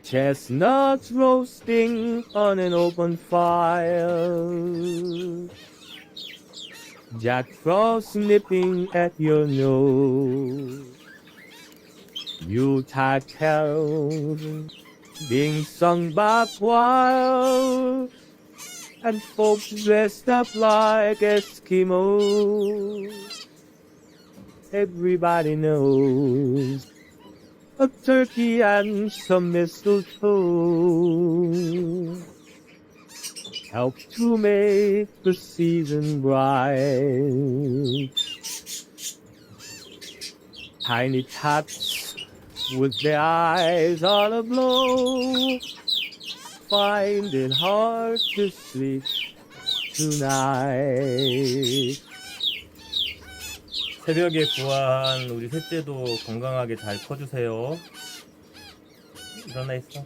Chestnuts roasting on an open fire. Jack Frost nipping at your nose. Yuletide carols being sung by choir. And folks dressed up like Eskimos. Everybody knows a turkey and some mistletoe help to make the season bright. Tiny tots with their eyes on aglow find it hard to sleep tonight. 새벽에 구한 우리 셋째도 건강하게 잘 커주세요. 일어나 있어.